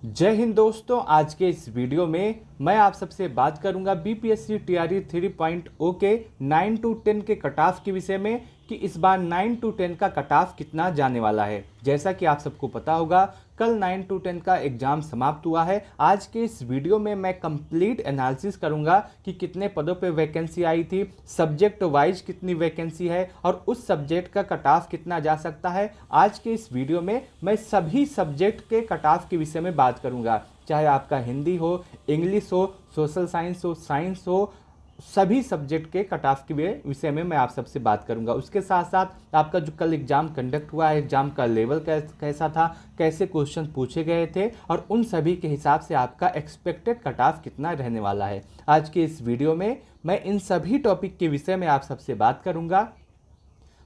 जय हिंद दोस्तों। आज के इस वीडियो में मैं आप सबसे बात करूंगा बीपीएससी टीआरई 3.0 के 9 to 10 के कट ऑफ के विषय में कि इस बार 9 to 10 का कट ऑफ कितना जाने वाला है। जैसा कि आप सबको पता होगा कल 9 to 10 का एग्जाम समाप्त हुआ है। आज के इस वीडियो में मैं कंप्लीट एनालिसिस करूंगा कि कितने पदों पे वैकेंसी आई थी, सब्जेक्ट वाइज कितनी वैकेंसी है और उस सब्जेक्ट का कट ऑफ कितना जा सकता है। आज के इस वीडियो में मैं सभी सब्जेक्ट के कट ऑफ के विषय में बात करूंगा, चाहे आपका हिंदी हो, इंग्लिश हो, सोशल साइंस हो, सभी सब्जेक्ट के कट ऑफ के विषय में मैं आप सबसे बात करूंगा। उसके साथ साथ आपका जो कल एग्जाम कंडक्ट हुआ है, एग्जाम का लेवल कैसा था, कैसे क्वेश्चन पूछे गए थे और उन सभी के हिसाब से आपका एक्सपेक्टेड कट ऑफ कितना रहने वाला है। आज के इस वीडियो में मैं इन सभी टॉपिक के विषय में आप सबसे बात करूंगा।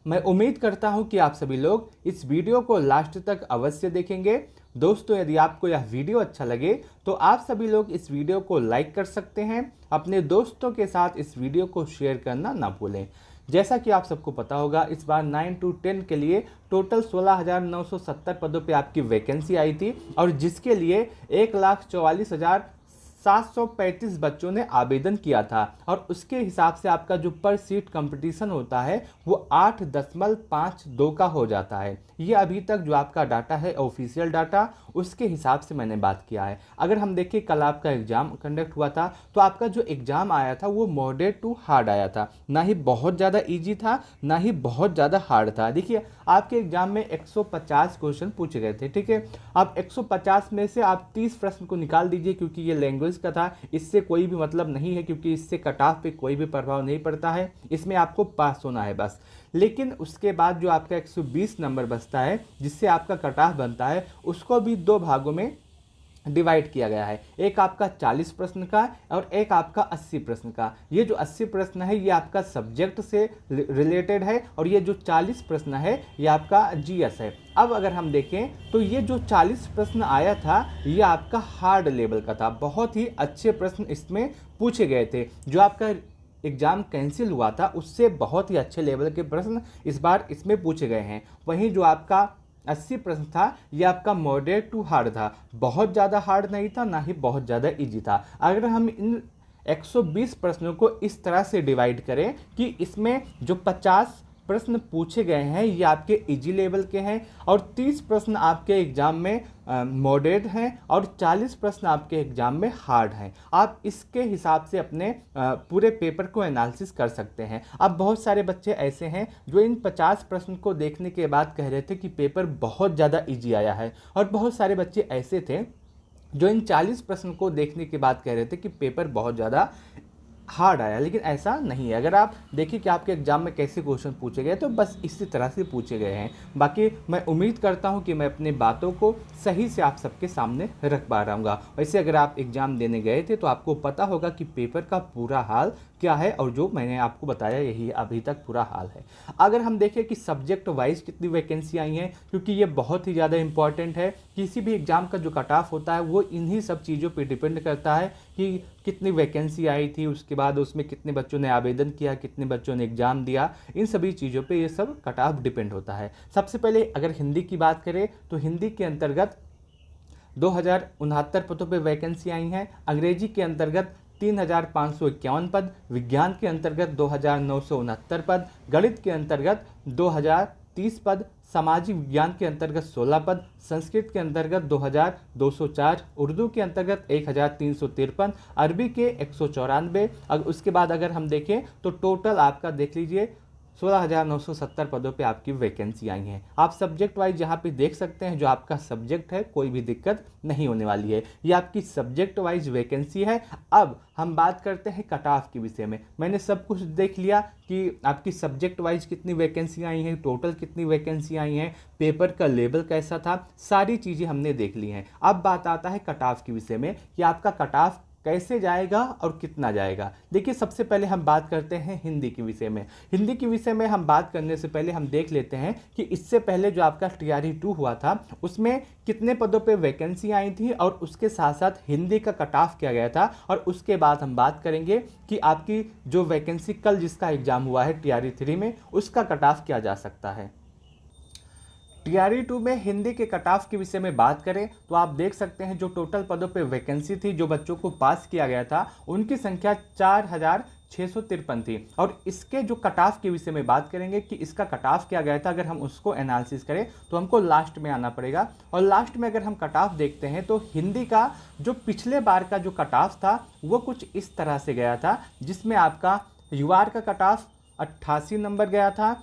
मैं उम्मीद करता हूं कि आप सभी लोग इस वीडियो को लास्ट तक अवश्य देखेंगे। दोस्तों, यदि आपको यह वीडियो अच्छा लगे तो आप सभी लोग इस वीडियो को लाइक कर सकते हैं। अपने दोस्तों के साथ इस वीडियो को शेयर करना ना भूलें। जैसा कि आप सबको पता होगा इस बार 9 to 10 के लिए टोटल 16,970 पदों पे आपकी वैकेंसी आई थी और जिसके लिए 1,44,735 बच्चों ने आवेदन किया था और उसके हिसाब से आपका जो पर सीट कंपटीशन होता है वो 8.52 का हो जाता है। ये अभी तक जो आपका डाटा है ऑफिशियल डाटा, उसके हिसाब से मैंने बात किया है। अगर हम देखें कल आपका एग्जाम कंडक्ट हुआ था तो आपका जो एग्जाम आया था वो मॉडरेट टू हार्ड आया था, ना ही बहुत ज़्यादा इजी था ना ही बहुत ज़्यादा हार्ड था। देखिए आपके एग्जाम में 150 क्वेश्चन पूछे गए थे, ठीक है। अब 150 में से आप 30 प्रश्न को निकाल दीजिए क्योंकि ये लैंग्वेज का था, इससे कोई भी मतलब नहीं है क्योंकि इससे कट ऑफ पे कोई भी प्रभाव नहीं पड़ता है, इसमें आपको पास होना है बस। लेकिन उसके बाद जो आपका 120 नंबर बचता है जिससे आपका कट ऑफ बनता है उसको भी दो भागों में डिवाइड किया गया है। एक आपका 40 प्रश्न का और एक आपका 80 प्रश्न का। ये जो 80 प्रश्न है ये आपका सब्जेक्ट से रिलेटेड है और ये जो 40 प्रश्न है ये आपका जीएस है। अब अगर हम देखें तो ये जो 40 प्रश्न आया था ये आपका हार्ड लेवल का था, बहुत ही अच्छे प्रश्न इसमें पूछे गए थे। जो आपका एग्जाम कैंसिल हुआ था उससे बहुत ही अच्छे लेवल के प्रश्न इस बार इसमें पूछे गए हैं। वहीं जो आपका 80 प्रश्न था ये आपका मॉडरेट टू हार्ड था, बहुत ज़्यादा हार्ड नहीं था ना ही बहुत ज़्यादा इजी था। अगर हम इन 120 प्रश्नों को इस तरह से डिवाइड करें कि इसमें जो 50 प्रश्न पूछे गए हैं ये आपके इजी लेवल के हैं और 30 प्रश्न आपके एग्जाम में मॉडरेट हैं और 40 प्रश्न आपके एग्जाम में हार्ड हैं। आप इसके हिसाब से अपने पूरे पेपर को एनालिसिस कर सकते हैं। अब बहुत सारे बच्चे ऐसे हैं जो इन 50 प्रश्न को देखने के बाद कह रहे थे कि पेपर बहुत ज़्यादा इजी आया है और बहुत सारे बच्चे ऐसे थे जो इन 40 प्रश्न को देखने के बाद कह रहे थे कि पेपर बहुत ज़्यादा हार्ड आया। लेकिन ऐसा नहीं है। अगर आप देखिए कि आपके एग्जाम में कैसे क्वेश्चन पूछे गए तो बस इसी तरह से पूछे गए हैं। बाकी मैं उम्मीद करता हूं कि मैं अपनी बातों को सही से आप सबके सामने रख पा रहा हूँ। वैसे अगर आप एग्जाम देने गए थे तो आपको पता होगा कि पेपर का पूरा हाल क्या है और जो मैंने आपको बताया यही अभी तक पूरा हाल है। अगर हम देखें कि सब्जेक्ट वाइज कितनी वैकेंसी आई हैं, क्योंकि ये बहुत ही ज़्यादा इंपॉर्टेंट है। किसी भी एग्जाम का जो कट ऑफ होता है वो इन्हीं सब चीज़ों पे डिपेंड करता है कि कितनी वैकेंसी आई थी, उसके बाद उसमें कितने बच्चों ने आवेदन किया, कितने बच्चों ने एग्जाम दिया, इन सभी चीज़ों पे ये सब कट ऑफ डिपेंड होता है। सबसे पहले अगर हिंदी की बात करें तो हिंदी के अंतर्गत 2069 पदों पे वैकेंसी आई हैं, अंग्रेजी के अंतर्गत 3,551 पद, विज्ञान के अंतर्गत 2,969 पद, गणित के अंतर्गत 2,030 पद, सामाजिक विज्ञान के अंतर्गत 16 पद, संस्कृत के अंतर्गत 2,204, उर्दू के अंतर्गत 1,353, अरबी के 194। उसके बाद अगर हम देखें तो टोटल आपका देख लीजिए 16,970 पदों पे आपकी वैकेंसी आई हैं। आप सब्जेक्ट वाइज यहाँ पे देख सकते हैं, जो आपका सब्जेक्ट है कोई भी दिक्कत नहीं होने वाली है। ये आपकी सब्जेक्ट वाइज वैकेंसी है। अब हम बात करते हैं कट ऑफ के विषय में। मैंने सब कुछ देख लिया कि आपकी सब्जेक्ट वाइज कितनी वैकेंसी आई हैं, टोटल कितनी वैकेंसी आई हैं, पेपर का लेवल कैसा था, सारी चीज़ें हमने देख ली हैं। अब बात आता है कट ऑफ के विषय में कि आपका कट ऑफ कैसे जाएगा और कितना जाएगा। देखिए सबसे पहले हम बात करते हैं हिंदी के विषय में। हिंदी के विषय में हम बात करने से पहले हम देख लेते हैं कि इससे पहले जो आपका टीआरई 2 हुआ था उसमें कितने पदों पे वैकेंसी आई थी और उसके साथ साथ हिंदी का कट ऑफ किया गया था। और उसके बाद हम बात करेंगे कि आपकी जो वैकेंसी कल जिसका एग्जाम हुआ है टीआरई 3 में उसका कट ऑफ किया जा सकता है। टीआरई 2 में हिंदी के कट ऑफ के विषय में बात करें तो आप देख सकते हैं जो टोटल पदों पे वैकेंसी थी, जो बच्चों को पास किया गया था, उनकी संख्या 4653 थी। और इसके जो कट ऑफ के विषय में बात करेंगे कि इसका कट ऑफ क्या गया था, अगर हम उसको एनालिसिस करें तो हमको लास्ट में आना पड़ेगा। और लास्ट में अगर हम कट ऑफ देखते हैं तो हिंदी का जो पिछले बार का जो कट ऑफ था वो कुछ इस तरह से गया था, जिसमें आपका यूआर का कट ऑफ 88 नंबर गया था,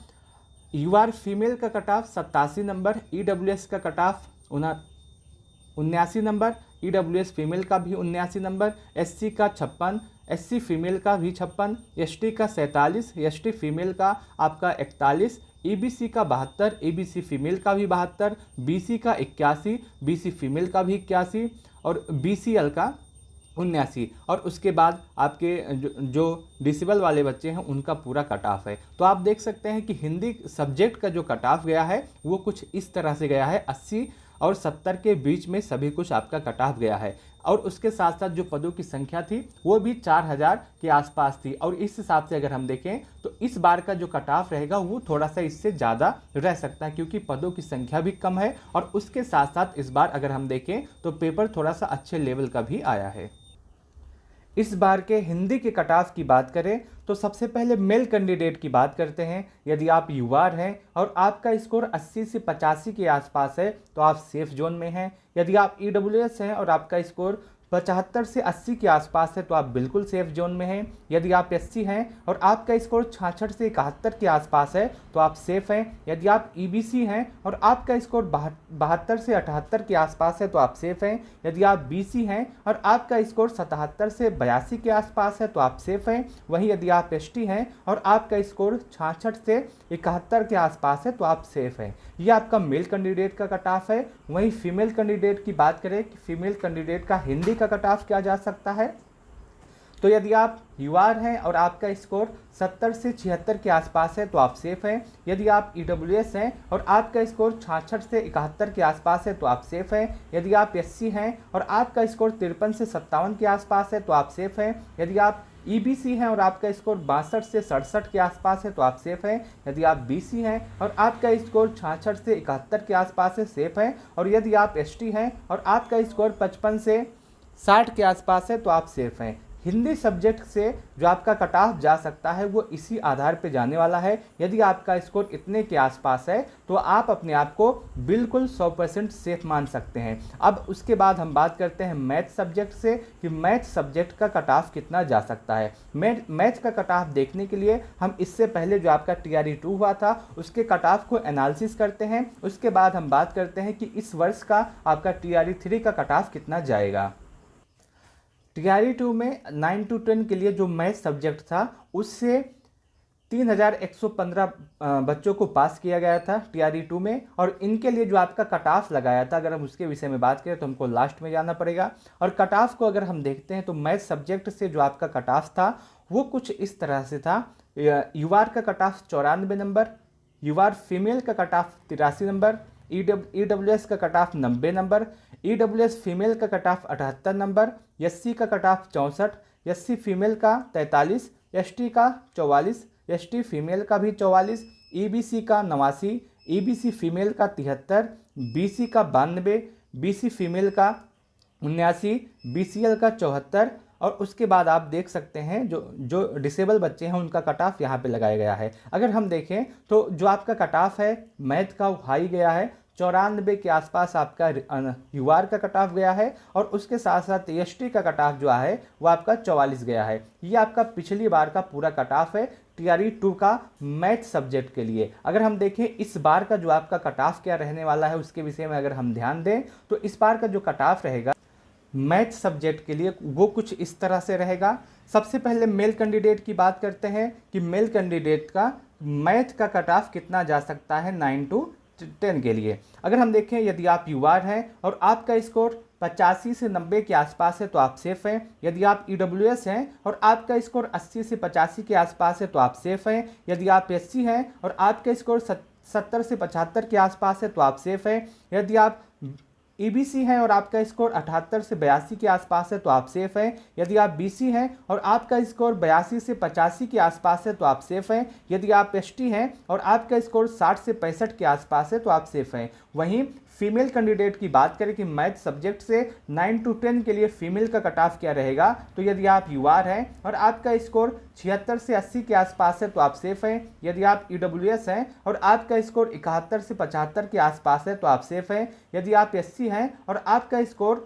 यूआर फीमेल का कट ऑफ 87 नंबर, ईडब्ल्यूएस का cut of 79 number, EWS female का भी 79 नंबर, एससी का 56, एससी फीमेल का भी 56, एसटी का 47, एसटी फीमेल का आपका 41, ईबीसी का 72, ईबीसी फीमेल का भी 72, बीसी का 81, बीसी फीमेल का भी 81 और बीसीएल का 79। और उसके बाद आपके जो डिसेबल वाले बच्चे हैं उनका पूरा कट ऑफ है। तो आप देख सकते हैं कि हिंदी सब्जेक्ट का जो कट ऑफ गया है वो कुछ इस तरह से गया है, 80 और 70 के बीच में सभी कुछ आपका कट ऑफ गया है। और उसके साथ साथ जो पदों की संख्या थी वो भी 4000 के आसपास थी। और इस हिसाब से अगर हम देखें तो इस बार का जो कट ऑफ रहेगा वो थोड़ा सा इससे ज़्यादा रह सकता है, क्योंकि पदों की संख्या भी कम है और उसके साथ साथ इस बार अगर हम देखें तो पेपर थोड़ा सा अच्छे लेवल का भी आया है। इस बार के हिंदी के कट ऑफ की बात करें तो सबसे पहले मेल कैंडिडेट की बात करते हैं। यदि आप यूआर हैं और आपका स्कोर 80 से 85 के आसपास है तो आप सेफ जोन में हैं। यदि आप ईडब्ल्यूएस हैं और आपका स्कोर 75 से 80 के आसपास है तो आप बिल्कुल सेफ जोन में हैं। यदि आप एससी हैं और आपका स्कोर 66 से 71 के आसपास है तो आप सेफ हैं। यदि आप ईबीसी हैं और आपका स्कोर 72 से 78 के आसपास है तो आप सेफ हैं। यदि आप बीसी हैं और आपका स्कोर 77 से 82 के आसपास है तो आप सेफ हैं। वहीं यदि आप एसटी हैं और आपका स्कोर 66 से 71 के आसपास है तो आप सेफ हैं। ये आपका मेल कैंडिडेट का कट ऑफ है। वहीं फीमेल कैंडिडेट की बात करें कि फीमेल कैंडिडेट का हिंदी का कट ऑफ क्या जा सकता है, तो यदि आप यूआर हैं और आपका स्कोर 70 से 76 के आसपास है तो आप सेफ हैं। यदि आप ईडब्ल्यूएस हैं और आपका स्कोर 66 से 71 के आसपास है तो आप सेफ हैं। यदि आप एससी हैं और आपका स्कोर 53 से 57 के आसपास है तो आप सेफ हैं। यदि आप ईबीसी हैं और आपका स्कोर 62 से 67 के आसपास है तो आप सेफ हैं। यदि आप बीसी हैं और आपका स्कोर 66 से 71 के आसपास है, सेफ हैं। और यदि आप एसटी हैं और आपका स्कोर 55 से 60 के आसपास है तो आप सेफ हैं। हिंदी सब्जेक्ट से जो आपका कट ऑफ जा सकता है वो इसी आधार पे जाने वाला है। यदि आपका स्कोर इतने के आसपास है तो आप अपने आप को बिल्कुल 100% सेफ मान सकते हैं। अब उसके बाद हम बात करते हैं मैथ सब्जेक्ट से कि मैथ सब्जेक्ट का कट ऑफ कितना जा सकता है। मैथ का कट ऑफ देखने के लिए हम इससे पहले जो आपका टीआरई 2 हुआ था उसके कट ऑफ को एनालिसिस करते हैं। उसके बाद हम बात करते हैं कि इस वर्ष का आपका टीआरई 3 का कट ऑफ कितना जाएगा। टीआरई 2 में 9 to 10 के लिए जो मैथ सब्जेक्ट था उससे 3115 बच्चों को पास किया गया था टीआरई 2 में। और इनके लिए जो आपका कट ऑफ लगाया था, अगर हम उसके विषय में बात करें तो हमको लास्ट में जाना पड़ेगा। और कट ऑफ को अगर हम देखते हैं तो मैथ सब्जेक्ट से जो आपका कट ऑफ था वो कुछ इस तरह से था। यूआर का cut off 94 number, UR female का कट ऑफ 83 नंबर, ईडब्ल्यूएस का cut off 90 number, EWS female का कट ऑफ 78 नंबर, एससी का कट ऑफ 64, एससी फीमेल का 43, एसटी का 44, एसटी फीमेल का भी 44, ईबीसी का 89, ईबीसी फीमेल का 73, बीसी का 92, बीसी फीमेल का 79, बीसीएल का 74। और उसके बाद आप देख सकते हैं जो डिसेबल बच्चे हैं उनका कट ऑफ यहाँ पे लगाया गया है। अगर हम देखें तो जो आपका कट ऑफ है मैथ का हाई गया है, 94 के आसपास आपका यूआर का कट ऑफ गया है। और उसके साथ साथ एसटी का कट ऑफ जो है वो आपका 44 गया है। ये आपका पिछली बार का पूरा कट ऑफ है टीआरई 2 का मैथ सब्जेक्ट के लिए। अगर हम देखें इस बार का जो आपका कट ऑफ क्या रहने वाला है उसके विषय में अगर हम ध्यान दें तो इस बार का जो कट ऑफ रहेगा मैथ सब्जेक्ट के लिए वो कुछ इस तरह से रहेगा। सबसे पहले मेल कैंडिडेट की बात करते हैं कि मेल कैंडिडेट का मैथ का कट ऑफ कितना जा सकता है 9 to 10 के लिए। अगर हम देखें यदि आप यूआर हैं और आपका स्कोर 85 से 90 के आसपास है तो आप सेफ हैं। यदि आप ईडब्ल्यूएस हैं और आपका स्कोर 80 से 85 के आसपास है तो आप सेफ हैं। यदि आप एससी हैं और आपका स्कोर 70 से 75 के आसपास है तो आप सेफ हैं। यदि आप ईबीसी हैं और आपका स्कोर 78 से 82 के आसपास है तो आप सेफ हैं। यदि आप बीसी हैं और आपका स्कोर 82 से 85 के आसपास है तो आप सेफ हैं। यदि आप एसटी हैं और आपका स्कोर 60 से 65 के आसपास है तो आप सेफ हैं। वहीं फीमेल कैंडिडेट की बात करें कि मैथ सब्जेक्ट से 9 to 10 के लिए फीमेल का कट ऑफ क्या रहेगा, तो यदि आप यूआर हैं और आपका स्कोर 76 से 80 के आसपास है तो आप सेफ हैं। यदि आप ईडब्ल्यूएस हैं और आपका स्कोर 71 से 75 के आसपास है तो आप सेफ हैं। यदि आप एससी हैं और आपका स्कोर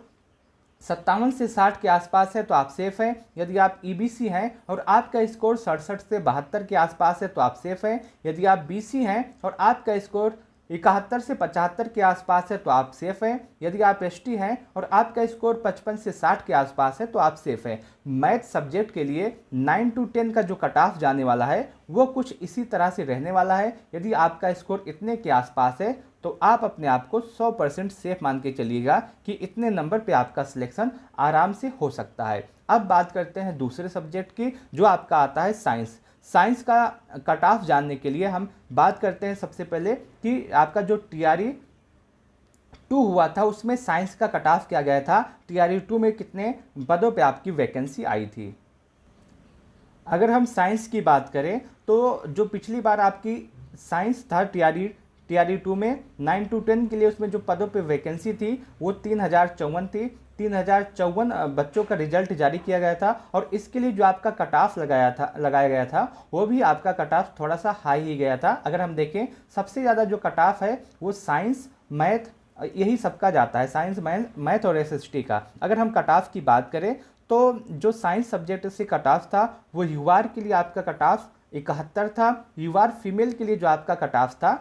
57 से 60 के आसपास है तो आप सेफ हैं। यदि आप ईबीसी हैं और आपका स्कोर 67 से 72 के आसपास है तो आप सेफ हैं। यदि आप बीसी हैं और आपका स्कोर 71 से 75 के आसपास है तो आप सेफ हैं। यदि आप एसटी हैं और आपका स्कोर 55 से 60 के आसपास है तो आप सेफ हैं। मैथ सब्जेक्ट के लिए 9 to 10 का जो कट ऑफ जाने वाला है वो कुछ इसी तरह से रहने वाला है। यदि आपका स्कोर इतने के आसपास है तो आप अपने आप को 100% सेफ मान के चलिएगा कि इतने नंबर पे आपका सिलेक्शन आराम से हो सकता है। अब बात करते हैं दूसरे सब्जेक्ट की जो आपका आता है साइंस। साइंस का कट ऑफ जानने के लिए हम बात करते हैं सबसे पहले कि आपका जो टीआरई 2 हुआ था उसमें साइंस का कट ऑफ क्या गया था, टीआरई 2 में कितने पदों पे आपकी वैकेंसी आई थी। अगर हम साइंस की बात करें तो जो पिछली बार आपकी साइंस था टीआरई 2 में 9 to 10 के लिए उसमें जो पदों पे वैकेंसी थी वो 3054 थी। 3054 बच्चों का रिजल्ट जारी किया गया था और इसके लिए जो आपका कट ऑफ लगाया गया था वो भी आपका कट ऑफ थोड़ा सा हाई ही गया था। अगर हम देखें सबसे ज़्यादा जो कट ऑफ है वो साइंस मैथ यही सबका जाता है, साइंस मैथ और एसएसटी का। अगर हम कट ऑफ की बात करें तो जो साइंस सब्जेक्ट से कट ऑफ था वो यूआर के लिए आपका कट ऑफ 71 था। यूआर फीमेल के लिए जो आपका कट ऑफ था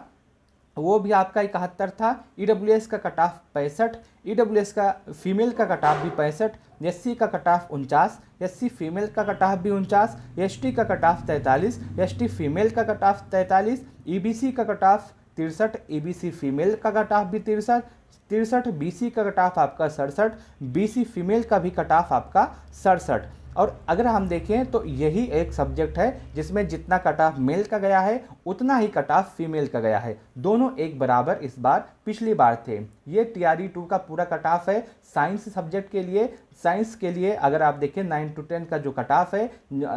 वो भी आपका 71 था। ईडब्ल्यूएस का कट ऑफ 65, ईडब्ल्यूएस का फीमेल का कट ऑफ भी 65, एससी का कट ऑफ 49, एससी फीमेल का कट ऑफ भी 49, एसटी का कट ऑफ 43, एसटी फीमेल का कट ऑफ 43, ईबीसी का कट ऑफ 63, ईबीसी फीमेल का कट ऑफ भी 63, बीसी का कट ऑफ आपका 67, बीसी फीमेल का भी कट ऑफ आपका 67। और अगर हम देखें तो यही एक सब्जेक्ट है जिसमें जितना कट ऑफ मेल का गया है उतना ही कट ऑफ फीमेल का गया है। दोनों एक बराबर इस बार पिछली बार थे। ये टीआरई 2 का पूरा कट ऑफ है साइंस सब्जेक्ट के लिए। साइंस के लिए अगर आप देखें 9 to 10 का जो कट ऑफ है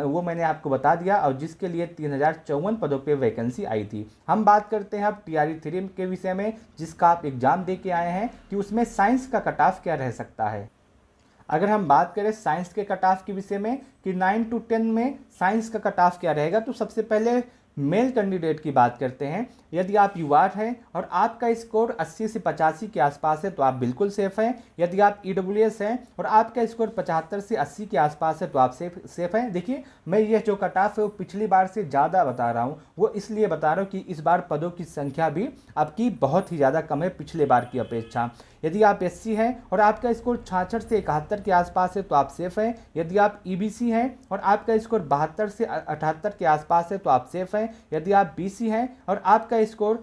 वो मैंने आपको बता दिया और जिसके लिए 3054 पदों पे वैकेंसी आई थी। हम बात करते हैं अब टीआरई 3 के विषय में जिसका आप एग्जाम दे के आए हैं कि उसमें साइंस का कट ऑफ क्या रह सकता है। अगर हम बात करें साइंस के कट ऑफ के विषय में कि 9 to 10 में साइंस का कट ऑफ क्या रहेगा, तो सबसे पहले मेल कैंडिडेट की बात करते हैं। यदि आप यूआर हैं और आपका स्कोर 80 से 85 के आसपास है तो आप बिल्कुल सेफ हैं। यदि आप ईडब्ल्यूएस हैं और आपका स्कोर 75 से 80 के आसपास है तो आप सेफ हैं। देखिए मैं ये जो कट ऑफ है वो पिछली बार से ज़्यादा बता रहा हूँ, वो इसलिए बता रहा हूँ कि इस बार पदों की संख्या भी आपकी बहुत ही ज़्यादा कम है पिछले बार की अपेक्षा। यदि आप एससी हैं और आपका स्कोर 66 से 71 के आसपास है तो आप सेफ हैं। यदि आप ईबीसी हैं और आपका स्कोर 72 से 78 के आसपास है तो आप सेफ हैं। यदि आप बीसी हैं और आपका स्कोर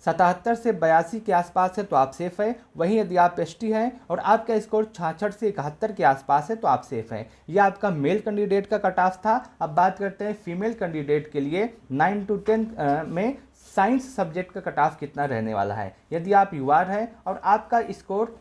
77 से 82 के आसपास है तो आप सेफ है। वहीं यदि आप एसटी हैं और आपका स्कोर 66 से 71 के आसपास है तो आप सेफ हैं। यह आपका मेल कैंडिडेट का कट ऑफ था। अब बात करते हैं फीमेल कैंडिडेट के लिए 9 to 10 में साइंस सब्जेक्ट का कट ऑफ कितना रहने वाला है। यदि आप यूआर हैं और आपका स्कोर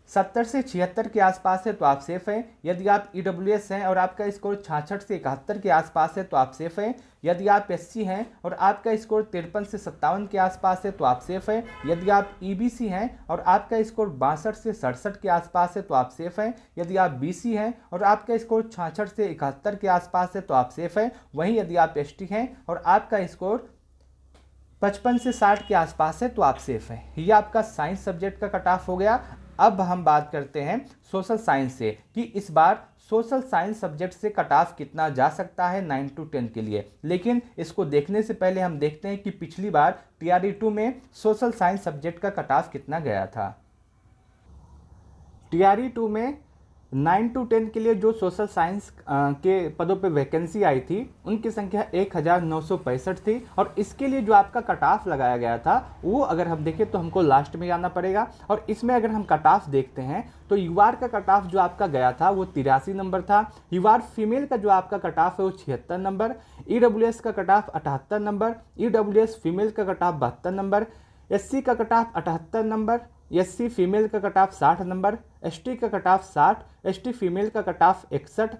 70 से 76 के आसपास है तो आप सेफ हैं। यदि आप ईडब्ल्यूएस हैं और आपका स्कोर 66 से 71 के आसपास है तो आप सेफ हैं। यदि आप एससी हैं और आपका स्कोर 53 से 57 के आसपास है तो आप सेफ हैं। यदि आप ईबीसी हैं और आपका स्कोर 62 से 67 के आसपास है तो आप सेफ हैं। यदि आप बीसी हैं और आपका स्कोर 66 से 71 के आसपास है तो आप सेफ हैं। वहीं यदि आप एसटी हैं और आपका स्कोर 55 से 60 के आसपास है तो आप सेफ हैं। ये आपका साइंस सब्जेक्ट का कट ऑफ हो गया। अब हम बात करते हैं सोशल साइंस से कि इस बार सोशल साइंस सब्जेक्ट से कट ऑफ कितना जा सकता है 9 to 10 के लिए। लेकिन इसको देखने से पहले हम देखते हैं कि पिछली बार टीआरई 2 में सोशल साइंस सब्जेक्ट का कट ऑफ कितना गया था। टीआरई 2 में 9 to 10 के लिए जो सोशल साइंस के पदों पे वैकेंसी आई थी उनकी संख्या 1965 थी और इसके लिए जो आपका कट ऑफ लगाया गया था वो अगर हम देखें तो हमको लास्ट में जाना पड़ेगा। और इसमें अगर हम कट ऑफ देखते हैं तो यूआर का कट ऑफ जो आपका गया था वो 83 नंबर था। यूआर फीमेल का जो आपका कट ऑफ है वो 76 नंबर, ईडब्ल्यूएस का cut off 78 number, EWS female का कट ऑफ 72 नंबर, SC का cut off 78 number, SC female का कट ऑफ 60 नंबर, ST का कट ऑफ 60, ST फीमेल का कट ऑफ 61,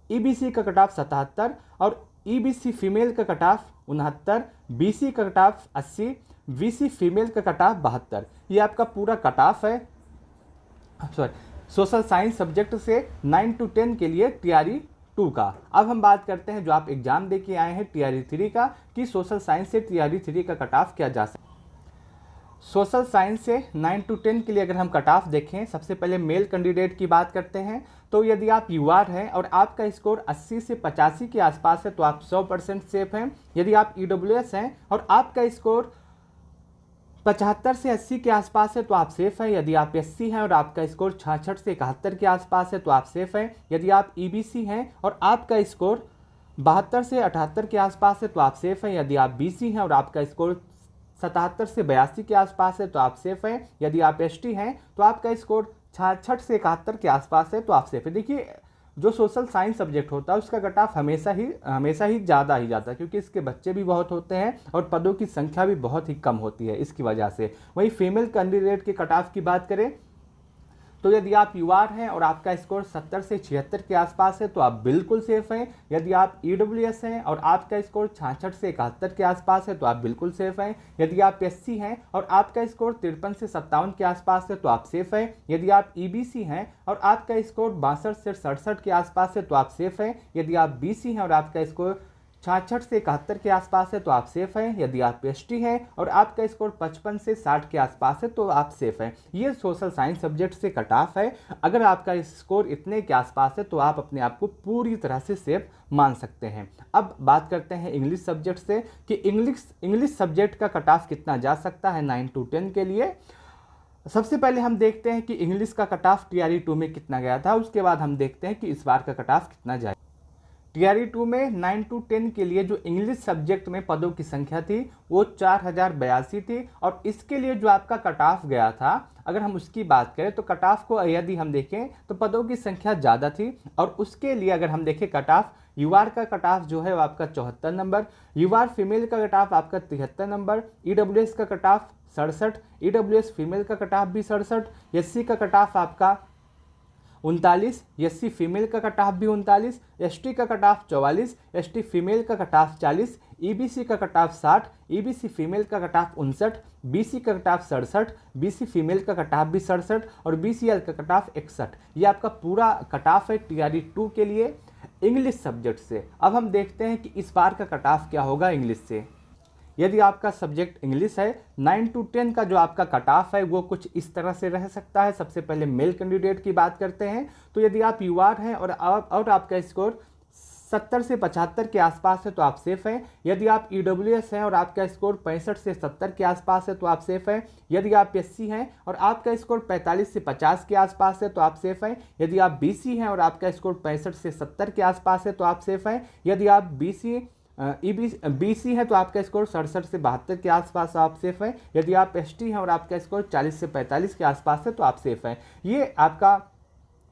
EBC का कट ऑफ 77 और EBC फीमेल का cut of 69, BC का cut of 80, BC female का cut of 72। ये आपका पूरा कट ऑफ है सोशल साइंस सब्जेक्ट से 9 to 10 के लिए TRE 2 का। अब हम बात करते हैं जो आप एग्जाम दे के आए हैं TRE 3 का, कि सोशल साइंस से TRE 3 का कट ऑफ क्या जा सकता है। सोशल साइंस से 9 to 10 के लिए अगर हम कट ऑफ देखें, सबसे पहले मेल कैंडिडेट की बात करते हैं, तो यदि आप UR हैं और आपका स्कोर 80 से 85 के आसपास है तो आप 100% सेफ हैं। यदि आप EWS हैं और आपका स्कोर 75 से 80 के आसपास है तो आप सेफ हैं। यदि आप SC हैं और आपका स्कोर 66 से 71 के आसपास है तो आप सेफ हैं। यदि आप EBC हैं और आपका स्कोर 72 से 78 के आसपास है तो आप सेफ हैं। यदि आप BC हैं और आपका स्कोर 77 से 82 के आसपास है तो आप सेफ हैं। यदि आप ST हैं तो आपका स्कोर 66 से 71 के आसपास है तो आप सेफ है। देखिए, जो सोशल साइंस सब्जेक्ट होता है उसका कट ऑफ हमेशा ही ज़्यादा ही जाता है, क्योंकि इसके बच्चे भी बहुत होते हैं और पदों की संख्या भी बहुत ही कम होती है इसकी वजह से। वहीं फीमेल कैंडिडेट के कट ऑफ की बात करें तो यदि आप UR हैं और आपका स्कोर 70 से 76 के आसपास है तो आप बिल्कुल सेफ हैं। यदि आप EWS हैं और आपका स्कोर 66 से 71 के आसपास है तो आप बिल्कुल सेफ हैं। यदि आप SC हैं और आपका स्कोर 53 से 57 के आसपास है तो आप सेफ हैं। यदि आप EBC हैं और आपका स्कोर 62 से 67 के आसपास है तो आप सेफ हैं। यदि आप BC हैं और आपका स्कोर 66 से 71 के आसपास है तो आप सेफ हैं। यदि आप ST हैं और आपका स्कोर 55 से 60 के आसपास है तो आप सेफ हैं। ये सोशल साइंस सब्जेक्ट से कट ऑफ है। अगर आपका स्कोर इतने के आसपास है तो आप अपने आप को पूरी तरह से सेफ मान सकते हैं। अब बात करते हैं इंग्लिश सब्जेक्ट से कि इंग्लिश सब्जेक्ट का कट ऑफ कितना जा सकता है 9 to 10 के लिए। सबसे पहले हम देखते हैं कि इंग्लिश का कट ऑफ TRE 2 में कितना गया था, उसके बाद हम देखते हैं कि इस बार का कट ऑफ कितना जाए। TRE 2 में 9 to 10 के लिए जो इंग्लिश सब्जेक्ट में पदों की संख्या थी वो 4082 थी और इसके लिए जो आपका कट ऑफ गया था, अगर हम उसकी बात करें तो कट ऑफ को यदि हम देखें तो पदों की संख्या ज़्यादा थी और उसके लिए अगर हम देखें कट ऑफ, UR का कट ऑफ जो है वो आपका 74 नंबर, UR फीमेल का कट ऑफ आपका 73 नंबर, EWS का कट ऑफ 67, EWS फीमेल का कट ऑफ भी 67, SC का कट ऑफ आपका 39, SC फीमेल का कट ऑफ भी 39, ST का कट ऑफ 44, ST फीमेल का कट ऑफ 40, EBC का कट ऑफ 60, EBC फीमेल का कट ऑफ 59, BC का कट ऑफ 67, BC फीमेल का कट ऑफ भी 67 और BCL का कट ऑफ 61। ये आपका पूरा कट ऑफ है TRE 2 के लिए इंग्लिश सब्जेक्ट से। अब हम देखते हैं कि इस बार का कट ऑफ क्या होगा इंग्लिश से। यदि आपका सब्जेक्ट इंग्लिश है, 9 to 10 का जो आपका कट ऑफ है वो कुछ इस तरह से रह सकता है। सबसे पहले मेल कैंडिडेट की बात करते हैं तो यदि आप UR हैं और आपका स्कोर 70 से 75 के आसपास है तो आप सेफ हैं। यदि आप EWS हैं और आपका स्कोर 65 से 70 के आसपास है तो आप सेफ हैं। यदि आप SC हैं और आपका स्कोर 45 से 50 के आसपास है तो आप सेफ हैं। यदि आप BC हैं और आपका स्कोर 65 से 70 के आसपास है तो आप सेफ हैं। यदि आप BC है तो आपका स्कोर 67 से 72 के आसपास आप सेफ हैं। यदि आप ST हैं और आपका स्कोर 40 से 45 के आसपास है तो आप सेफ हैं। ये आपका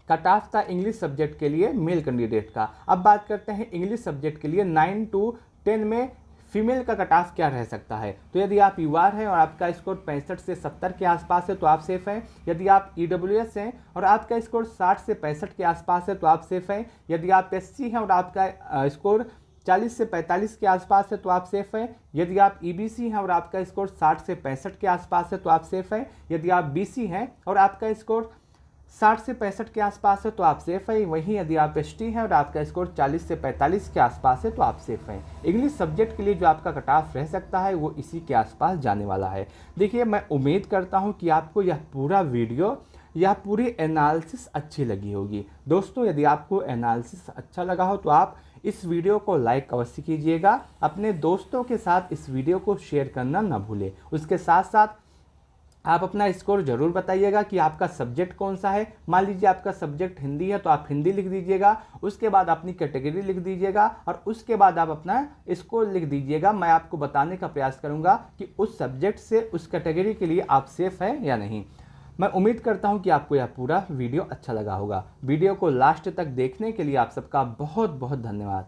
कट ऑफ था इंग्लिश सब्जेक्ट के लिए मेल कैंडिडेट का। अब बात करते हैं इंग्लिश सब्जेक्ट के लिए 9 to 10 में फीमेल का कट ऑफ क्या रह सकता है। तो यदि आप UR हैं और आपका स्कोर 65 से 70 के आसपास है तो आप सेफ हैं। यदि आप EWS हैं और आपका स्कोर 60 से 65 के आसपास है तो आप सेफ हैं। यदि आप SC हैं और आपका स्कोर 40 से 45 के आसपास है तो आप सेफ हैं। यदि आप EBC हैं और आपका स्कोर 60 से 65 के आसपास है तो आप सेफ हैं। यदि आप BC हैं और आपका स्कोर 60 से 65 के आसपास है तो आप सेफ है। वहीं यदि आप ST हैं और आपका स्कोर 40 से 45 के आसपास है तो आप सेफ हैं। इंग्लिश सब्जेक्ट के लिए जो आपका कट ऑफ रह सकता है वो इसी के आसपास जाने वाला है। देखिए, मैं उम्मीद करता हूँ कि आपको यह पूरा वीडियो, यह पूरी एनालिसिस अच्छी लगी होगी। दोस्तों, यदि आपको एनालिसिस अच्छा लगा हो तो आप इस वीडियो को लाइक अवश्य कीजिएगा। अपने दोस्तों के साथ इस वीडियो को शेयर करना ना भूलें। उसके साथ साथ आप अपना स्कोर जरूर बताइएगा कि आपका सब्जेक्ट कौन सा है। मान लीजिए आपका सब्जेक्ट हिंदी है तो आप हिंदी लिख दीजिएगा, उसके बाद अपनी कैटेगरी लिख दीजिएगा और उसके बाद आप अपना स्कोर लिख दीजिएगा। मैं आपको बताने का प्रयास करूंगा कि उस सब्जेक्ट से उस कैटेगरी के लिए आप सेफ हैं या नहीं। मैं उम्मीद करता हूं कि आपको यह पूरा वीडियो अच्छा लगा होगा। वीडियो को लास्ट तक देखने के लिए आप सबका बहुत बहुत धन्यवाद।